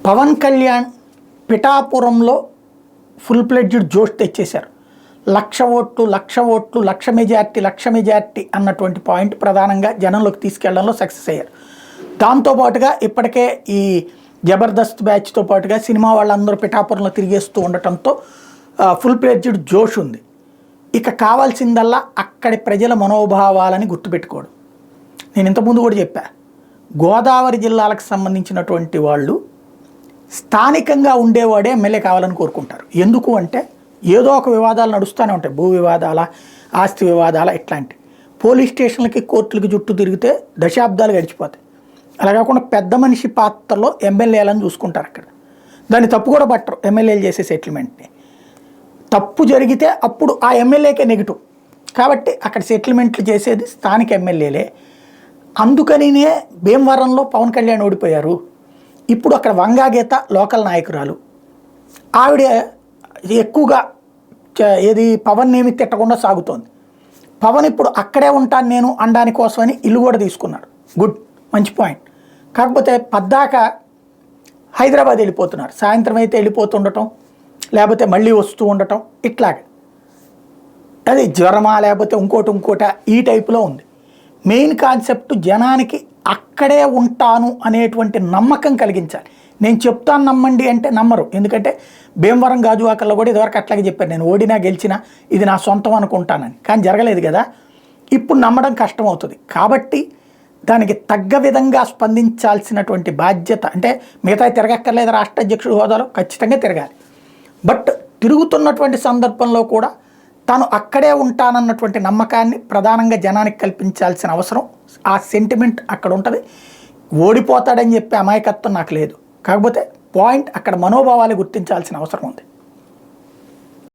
పవన్ కళ్యాణ్ పిఠాపురంలో full pledged జోష్ తెచ్చేశారు. 1,00,000 ఓట్లు 1,00,000 ఓట్లు 1,00,000 మెజార్టీ అన్నటువంటి పాయింట్ ప్రధానంగా జనంలోకి తీసుకెళ్లడంలో సక్సెస్ అయ్యారు. దాంతోపాటుగా ఇప్పటికే ఈ జబర్దస్త్ బ్యాచ్తో పాటుగా సినిమా వాళ్ళందరూ పిఠాపురంలో తిరిగేస్తూ ఉండటంతో ఫుల్ ప్లెడ్జ్డ్ జోష్ ఉంది. ఇక కావాల్సిందల్లా అక్కడి ప్రజల మనోభావాలని గుర్తుపెట్టుకోవడం. నేను ఇంతకుముందు కూడా చెప్పా, గోదావరి జిల్లాలకు సంబంధించినటువంటి వాళ్ళు స్థానికంగా ఉండేవాడే ఎమ్మెల్యే కావాలని కోరుకుంటారు. ఎందుకు అంటే ఏదో ఒక వివాదాలు నడుస్తూనే ఉంటాయి, భూ వివాదాల, ఆస్తి వివాదాల, ఇట్లాంటి పోలీస్ స్టేషన్లకి కోర్టులకి చుట్టూ తిరిగితే దశాబ్దాలు గడిచిపోతాయి. అలా కాకుండా పెద్ద మనిషి పాత్రలో ఎమ్మెల్యేలను చూసుకుంటారు. అక్కడ దాన్ని తప్పు కూడా పట్టరు. ఎమ్మెల్యేలు చేసే సెటిల్మెంట్ని తప్పు జరిగితే అప్పుడు ఆ ఎమ్మెల్యేకే నెగిటివ్. కాబట్టి అక్కడ సెటిల్మెంట్లు చేసేది స్థానిక ఎమ్మెల్యేలే. అందుకనినే భీమవరంలో పవన్ కళ్యాణ్ ఓడిపోయారు. ఇప్పుడు అక్కడ వంగాగీత లోకల్ నాయకురాలు, ఆవిడ ఎక్కువగా ఏది పవన్ ఏమి తిట్టకుండా సాగుతోంది. పవన్ ఇప్పుడు అక్కడే ఉంటాను నేను అనడానికి కోసమని ఇల్లు కూడా తీసుకున్నాడు. గుడ్, మంచి పాయింట్. కాకపోతే పద్దాక హైదరాబాద్ వెళ్ళిపోతున్నారు. సాయంత్రం అయితే వెళ్ళిపోతుండటం, లేకపోతే మళ్ళీ వస్తూ ఉండటం, ఇట్లాగే అది జ్వరమా లేకపోతే ఇంకోట ఈ టైపులో ఉంది. మెయిన్ కాన్సెప్ట్ జనానికి అక్కడే ఉంటాను అనేటువంటి నమ్మకం కలిగించాలి. నేను చెప్తాను నమ్మండి అంటే నమ్మరు. ఎందుకంటే భీమవరం గాజువాకల్లో కూడా ఇదివరకు అట్లాగే చెప్పాను, నేను ఓడినా గెలిచినా ఇది నా సొంతం అనుకుంటానని. కానీ జరగలేదు కదా. ఇప్పుడు నమ్మడం కష్టం అవుతుంది. కాబట్టి దానికి తగ్గ విధంగా స్పందించాల్సినటువంటి బాధ్యత, అంటే మిగతా తిరగక్కర్లేదు రాష్ట్ర అధ్యక్షుడు హోదాలో, ఖచ్చితంగా తిరగాలి. బట్ తిరుగుతున్నటువంటి సందర్భంలో కూడా తాను అక్కడే ఉంటానన్నటువంటి నమ్మకాన్ని ప్రధానంగా జనానికి కల్పించాల్సిన అవసరం, ఆ సెంటిమెంట్ అక్కడ ఉంటుంది. ఓడిపోతాడని చెప్పే అమాయకత్వం నాకు లేదు. కాకపోతే పాయింట్ అక్కడ మనోభావాలు గుర్తించాల్సిన అవసరం ఉంది.